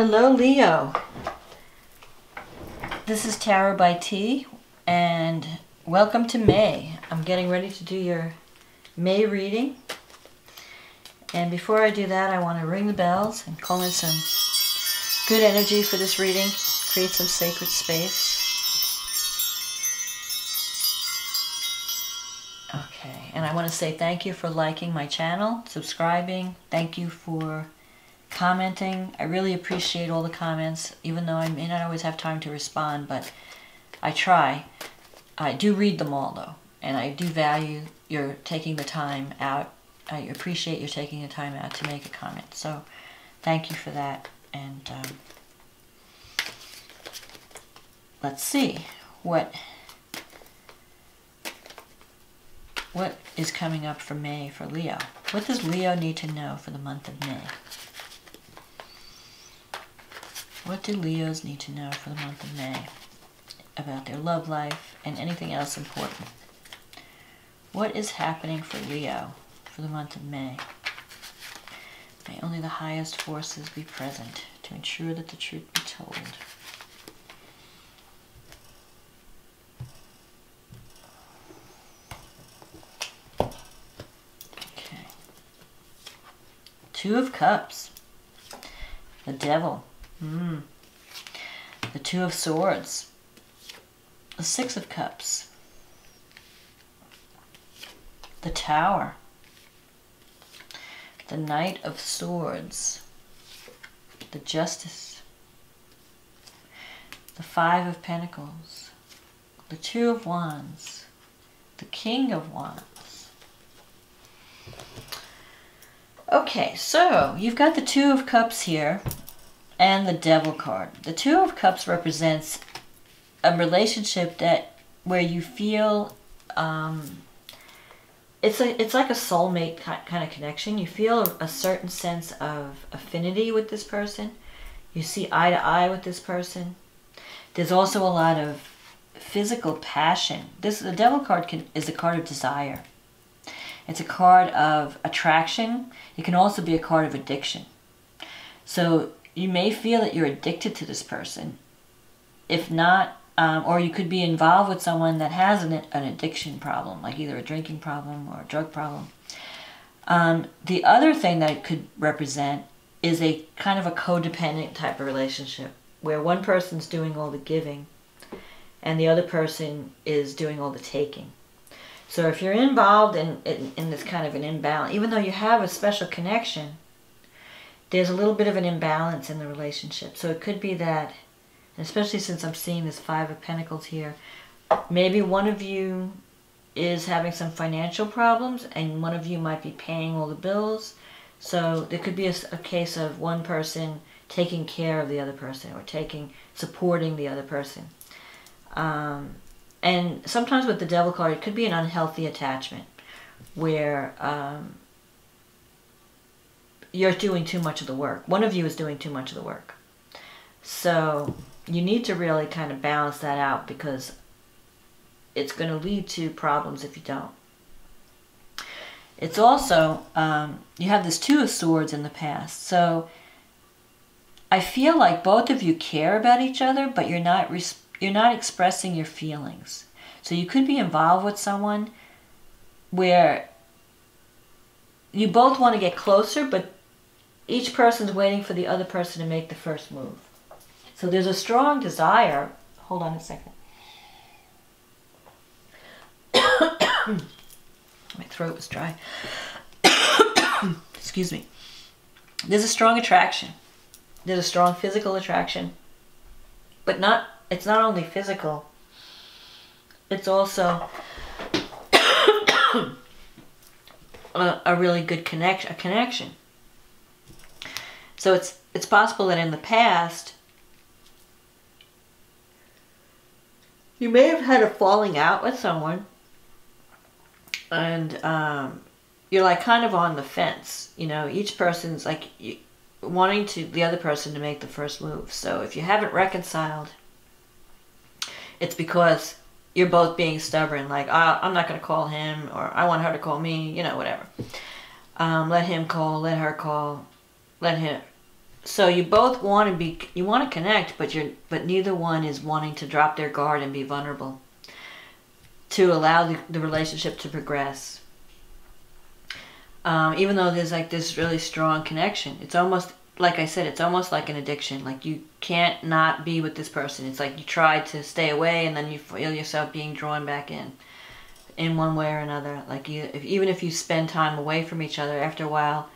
Hello, Leo. This is Tarot by T, and welcome to May. I'm getting ready to do your May reading. And before I do that, I want to ring the bells and call in some good energy for this reading, create some sacred space. Okay, and I want to say thank you for liking my channel, subscribing. Thank you for commenting. I really appreciate all the comments, even though I may not always have time to respond, but I try. I do read them all, though, and I do value your taking the time out. I appreciate you taking the time out to make a comment, so thank you for that. And let's see what is coming up for May for Leo. What does Leo need to know for the month of May? What do Leos need to know for the month of May about their love life and anything else important? What is happening for Leo for the month of May? May only the highest forces be present to ensure that the truth be told. Okay. Two of Cups. The Devil. The Two of Swords. The Six of Cups. The Tower. The Knight of Swords. The Justice. The Five of Pentacles. The Two of Wands. The King of Wands. Okay, so you've got the Two of Cups here and the Devil card. The Two of Cups represents a relationship where you feel it's like a soulmate kind of connection. You feel a certain sense of affinity with this person. You see eye to eye with this person. There's also a lot of physical passion. The Devil card is a card of desire. It's a card of attraction. It can also be a card of addiction. So you may feel that you're addicted to this person. If not, or you could be involved with someone that has an addiction problem, like either a drinking problem or a drug problem. The other thing that it could represent is a kind of a codependent type of relationship, where one person's doing all the giving and the other person is doing all the taking. So if you're involved in this kind of an imbalance, even though you have a special connection, there's a little bit of an imbalance in the relationship. So it could be that, especially since I'm seeing this Five of Pentacles here, maybe one of you is having some financial problems and one of you might be paying all the bills. So there could be a case of one person taking care of the other person or supporting the other person. And sometimes with the Devil card, it could be an unhealthy attachment where you're doing too much of the work. One of you is doing too much of the work. So you need to really kind of balance that out, because it's going to lead to problems if you don't. It's also, you have this Two of Swords in the past. So I feel like both of you care about each other, but you're not expressing your feelings. So you could be involved with someone where you both want to get closer, but each person's waiting for the other person to make the first move. So there's a strong desire. Hold on a second. My throat was dry. Excuse me. There's a strong attraction. There's a strong physical attraction. But it's not only physical. It's also a really good connection. So it's possible that in the past you may have had a falling out with someone, and you're like kind of on the fence. You know, each person's like wanting the other person to make the first move. So if you haven't reconciled, it's because you're both being stubborn, like, I'm not going to call him, or I want her to call me, you know, whatever. Let him call, let her call, let him. So you both want to connect, but neither one is wanting to drop their guard and be vulnerable to allow the relationship to progress. Even though there's like this really strong connection, it's almost, like I said, it's almost like an addiction. Like you can't not be with this person. It's like you try to stay away and then you feel yourself being drawn back in one way or another. Like even if you spend time away from each other, after a while,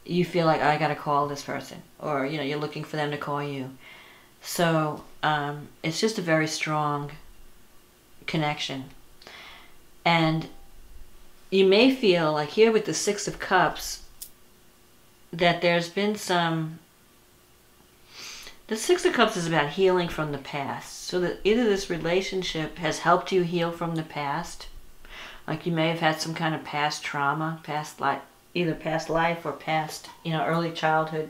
you feel like, I gotta call this person, or you're looking for them to call you. So it's just a very strong connection. And you may feel like here with the Six of Cups that there's been some... The Six of Cups is about healing from the past. So that either this relationship has helped you heal from the past, like you may have had some kind of past trauma, either past life or past, early childhood.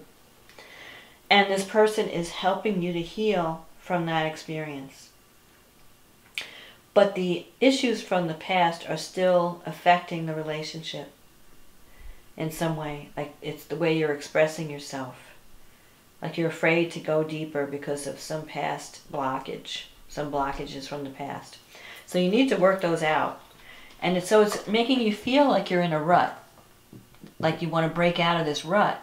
And this person is helping you to heal from that experience. But the issues from the past are still affecting the relationship in some way. Like it's the way you're expressing yourself. Like you're afraid to go deeper because of some past blockage, some blockages from the past. So you need to work those out. And it's making you feel like you're in a rut. Like you want to break out of this rut.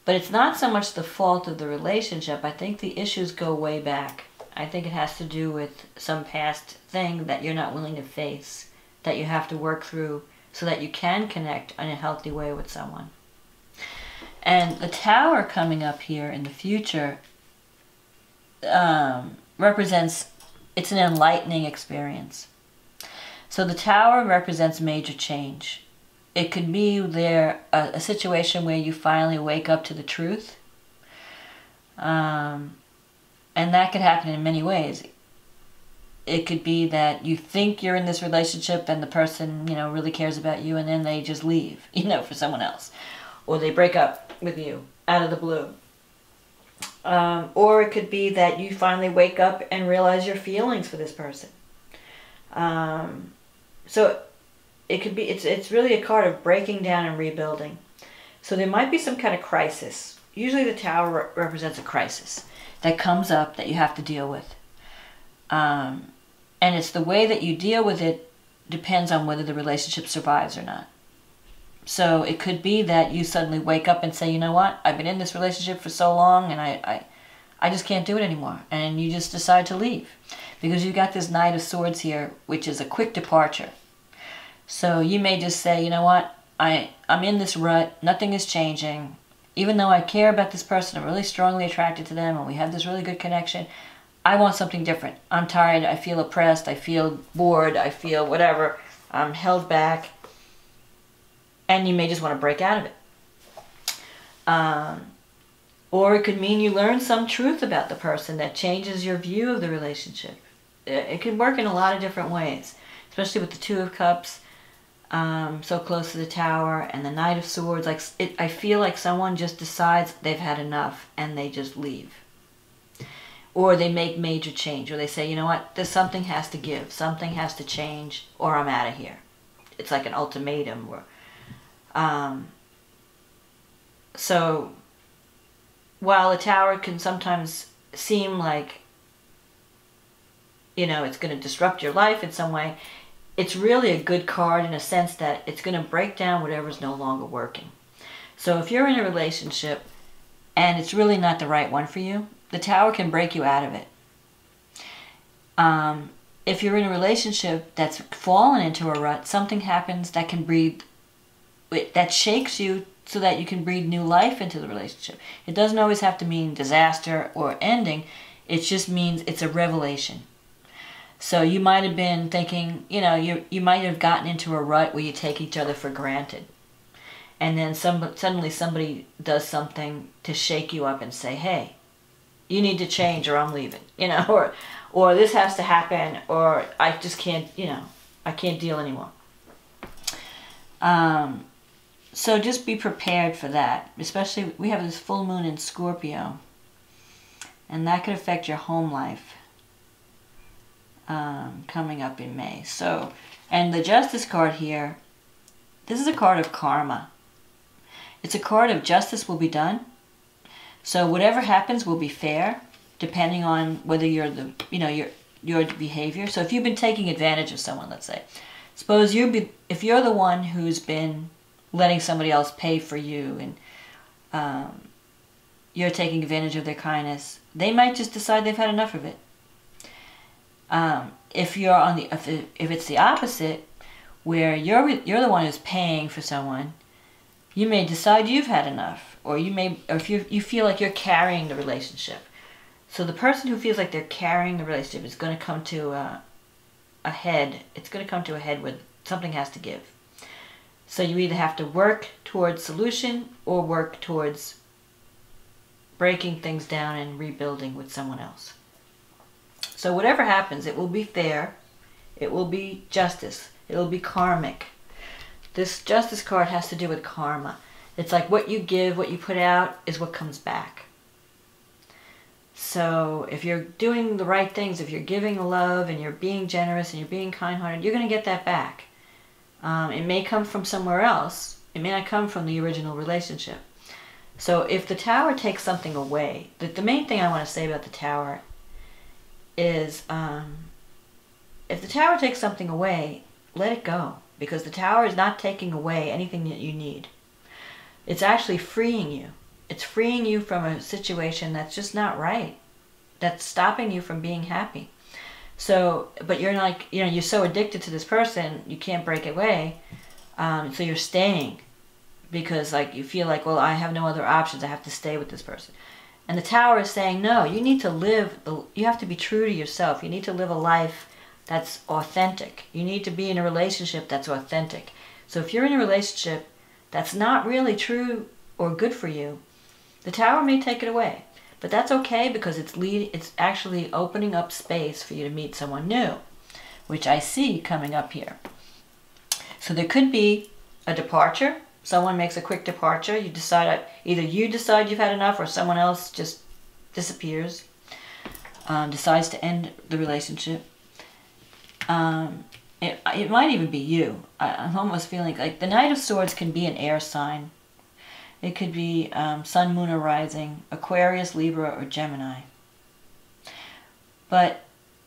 But it's not so much the fault of the relationship. I think the issues go way back. I think it has to do with some past thing that you're not willing to face, that you have to work through so that you can connect in a healthy way with someone. And the Tower coming up here in the future represents, it's an enlightening experience. So the Tower represents major change. It could be a situation where you finally wake up to the truth. And that could happen in many ways. It could be that you think you're in this relationship and the person, really cares about you, and then they just leave, for someone else. Or they break up with you out of the blue. Or it could be that you finally wake up and realize your feelings for this person. So it could be, it's really a card of breaking down and rebuilding. So there might be some kind of crisis. Usually the Tower represents a crisis that comes up that you have to deal with. And it's the way that you deal with it depends on whether the relationship survives or not. So it could be that you suddenly wake up and say, you know what, I've been in this relationship for so long and I just can't do it anymore. And you just decide to leave. Because you got this Knight of Swords here, which is a quick departure. So you may just say, you know what, I'm in this rut, nothing is changing. Even though I care about this person, I'm really strongly attracted to them, and we have this really good connection, I want something different. I'm tired, I feel oppressed, I feel bored, I feel whatever, I'm held back. And you may just want to break out of it. Or it could mean you learn some truth about the person that changes your view of the relationship. It could work in a lot of different ways, especially with the Two of Cups. So close to the Tower and the Knight of Swords. I feel like someone just decides they've had enough and they just leave. Or they make major change, or they say, you know what, something has to give, something has to change, or I'm out of here. It's like an ultimatum. So while the Tower can sometimes seem like, it's going to disrupt your life in some way, it's really a good card in a sense that it's going to break down whatever's no longer working. So if you're in a relationship and it's really not the right one for you, the Tower can break you out of it. If you're in a relationship that's fallen into a rut, something happens that that shakes you so that you can breathe new life into the relationship. It doesn't always have to mean disaster or ending. It just means it's a revelation. So you might have been thinking, you might have gotten into a rut where you take each other for granted. And then suddenly somebody does something to shake you up and say, hey, you need to change or I'm leaving, or this has to happen, or I just can't, I can't deal anymore. So just be prepared for that. Especially, we have this full moon in Scorpio, and that could affect your home life. Coming up in May. So, and the Justice card here, this is a card of karma. It's a card of justice will be done, So whatever happens will be fair, depending on whether you're the, your behavior. So if you've been taking advantage of someone, let's say, suppose if you're the one who's been letting somebody else pay for you, and you're taking advantage of their kindness, they might just decide they've had enough of it. If it's the opposite, where you're the one who's paying for someone, you may decide you've had enough, or if you feel like you're carrying the relationship. So the person who feels like they're carrying the relationship is going to come to a head. It's going to come to a head where something has to give. So you either have to work towards solution or work towards breaking things down and rebuilding with someone else. So whatever happens, it will be fair. It will be justice. It will be karmic. This justice card has to do with karma. It's like what you give, what you put out, is what comes back. So if you're doing the right things, if you're giving love and you're being generous and you're being kind-hearted, you're going to get that back. It may come from somewhere else. It may not come from the original relationship. So if the Tower takes something away, the main thing I want to say about the Tower is if the Tower takes something away, let it go. Because the Tower is not taking away anything that you need. It's actually freeing you. It's freeing you from a situation that's just not right. That's stopping you from being happy. So, but you're like, you're so addicted to this person, you can't break away. So you're staying because like you feel like, well, I have no other options. I have to stay with this person. And the Tower is saying, no, you need to live, you have to be true to yourself. You need to live a life that's authentic. You need to be in a relationship that's authentic. So if you're in a relationship that's not really true or good for you, the Tower may take it away. But that's okay because it's actually opening up space for you to meet someone new, which I see coming up here. So there could be a departure. Someone makes a quick departure. Either you decide you've had enough or someone else just disappears, decides to end the relationship. It might even be you. I'm almost feeling like the Knight of Swords can be an air sign. It could be Sun, Moon, or Rising, Aquarius, Libra, or Gemini. But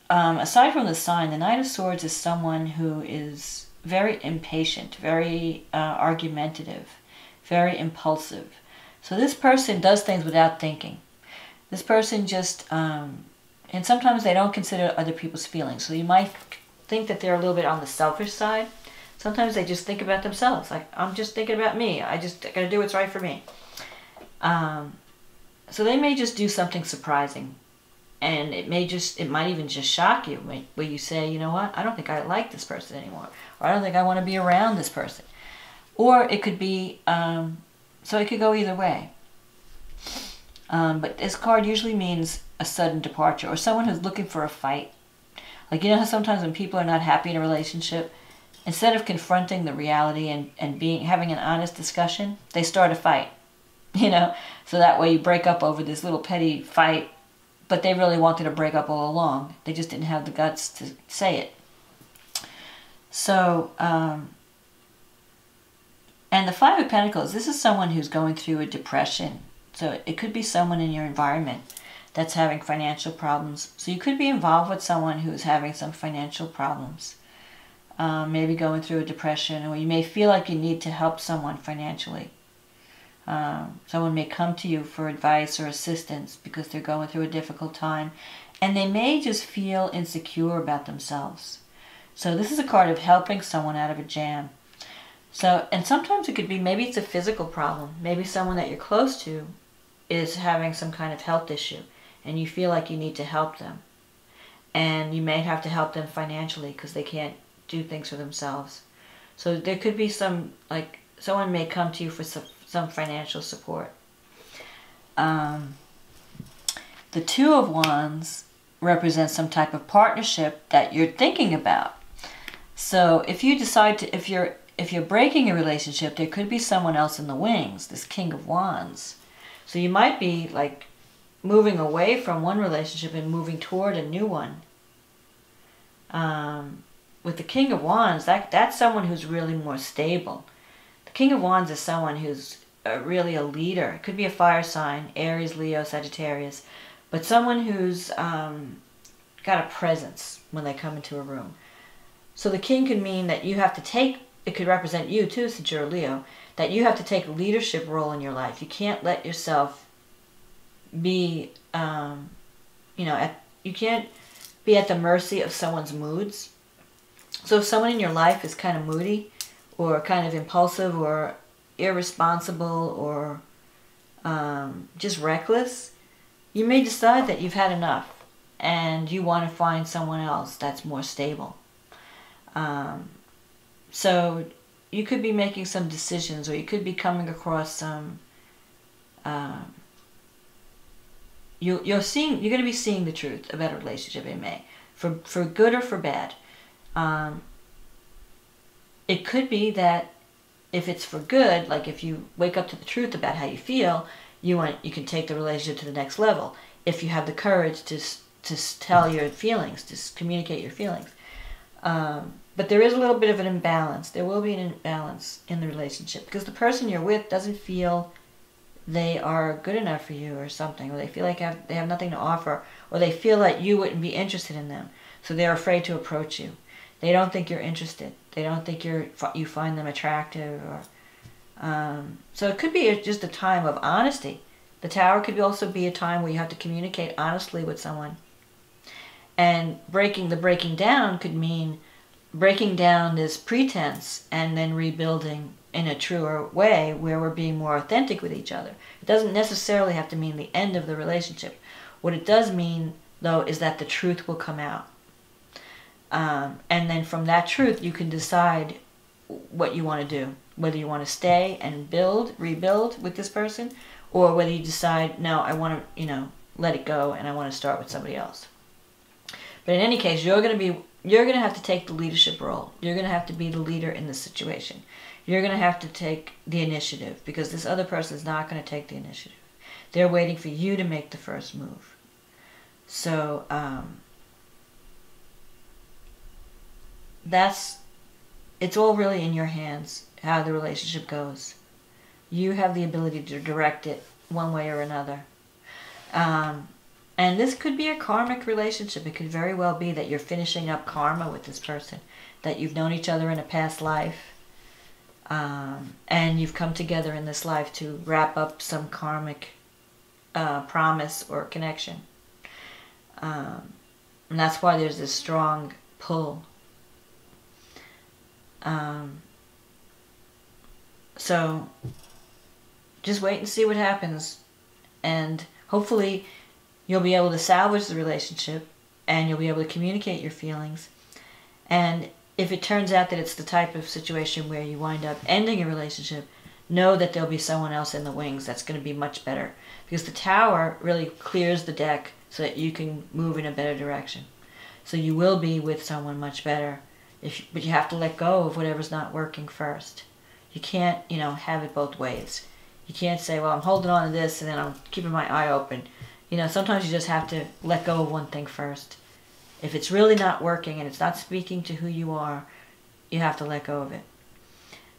aside from the sign, the Knight of Swords is someone who is very impatient, very argumentative, very impulsive. So this person does things without thinking. This person just, and sometimes they don't consider other people's feelings. So you might think that they're a little bit on the selfish side. Sometimes they just think about themselves. Like, I'm just thinking about me. I got to do what's right for me. So they may just do something surprising. And it might even just shock you. Where you say, you know what? I don't think I like this person anymore. Or I don't think I want to be around this person. Or it could be, so it could go either way. But this card usually means a sudden departure. Or someone who's looking for a fight. Like, you know how sometimes when people are not happy in a relationship, instead of confronting the reality and having an honest discussion, they start a fight, so that way you break up over this little petty fight, but they really wanted to break up all along. They just didn't have the guts to say it. So, and the Five of Pentacles, this is someone who's going through a depression. So it could be someone in your environment that's having financial problems. So you could be involved with someone who's having some financial problems. Maybe going through a depression, or you may feel like you need to help someone financially. Someone may come to you for advice or assistance because they're going through a difficult time, and they may just feel insecure about themselves. So this is a card of helping someone out of a jam. So, and sometimes it could be, maybe it's a physical problem. Maybe someone that you're close to is having some kind of health issue, and you feel like you need to help them. And you may have to help them financially because they can't do things for themselves. So there could be some, like, someone may come to you for some financial support. The Two of Wands represents some type of partnership that you're thinking about. So if you decide to, if you're breaking a relationship, there could be someone else in the wings, this King of Wands. So you might be like moving away from one relationship and moving toward a new one. With the King of Wands, that's someone who's really more stable. The King of Wands is someone who's really a leader. It could be a fire sign, Aries, Leo, Sagittarius, but someone who's got a presence when they come into a room. So the king could mean that you have to take, it could represent you too, since you're a Leo, that you have to take a leadership role in your life. You can't let yourself be, you can't be at the mercy of someone's moods. So if someone in your life is kind of moody or kind of impulsive or irresponsible or just reckless, you may decide that you've had enough and you want to find someone else that's more stable. So you could be making some decisions, or you could be coming across some you're going to be seeing the truth about a relationship in May, for good or for bad. It could be that if it's for good, like if you wake up to the truth about how you feel, you can take the relationship to the next level. If you have the courage to tell your feelings, to communicate your feelings. But there is a little bit of an imbalance. There will be an imbalance in the relationship because the person you're with doesn't feel they are good enough for you or something, or they feel like they have nothing to offer, or they feel like you wouldn't be interested in them, so they're afraid to approach you. They don't think you're interested. They don't think you find them attractive, or so it could be just a time of honesty. The Tower could also be a time where you have to communicate honestly with someone. And breaking down could mean breaking down this pretense and then rebuilding in a truer way where we're being more authentic with each other. It doesn't necessarily have to mean the end of the relationship. What it does mean, though, is that the truth will come out. And then from that truth, you can decide what you want to do. Whether you want to stay and rebuild with this person, or whether you decide, no, I want to, let it go and I want to start with somebody else. But in any case, you're going to have to take the leadership role. You're going to have to be the leader in this situation. You're going to have to take the initiative because this other person is not going to take the initiative. They're waiting for you to make the first move. So it's all really in your hands how the relationship goes. You have the ability to direct it one way or another. And this could be a karmic relationship. It could very well be that you're finishing up karma with this person, that you've known each other in a past life, and you've come together in this life to wrap up some karmic promise or connection. And that's why there's this strong pull. So just wait and see what happens, and hopefully you'll be able to salvage the relationship and you'll be able to communicate your feelings. And if it turns out that it's the type of situation where you wind up ending a relationship, know that there'll be someone else in the wings that's going to be much better, because the Tower really clears the deck so that you can move in a better direction. So you will be with someone much better, but you have to let go of whatever's not working first. You can't, have it both ways. You can't say, well, I'm holding on to this and then I'm keeping my eye open. Sometimes you just have to let go of one thing first. If it's really not working and it's not speaking to who you are, you have to let go of it.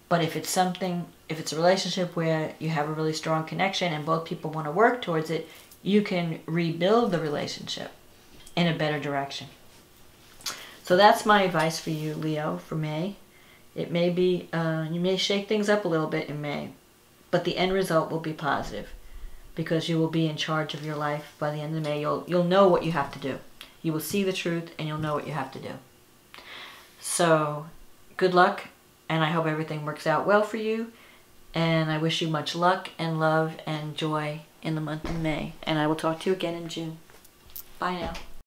But if it's a relationship where you have a really strong connection and both people want to work towards it, you can rebuild the relationship in a better direction. So that's my advice for you, Leo, for May. It may be, you may shake things up a little bit in May, but the end result will be positive because you will be in charge of your life by the end of May. You'll know what you have to do. You will see the truth and you'll know what you have to do. So good luck, and I hope everything works out well for you, and I wish you much luck and love and joy in the month of May, and I will talk to you again in June. Bye now.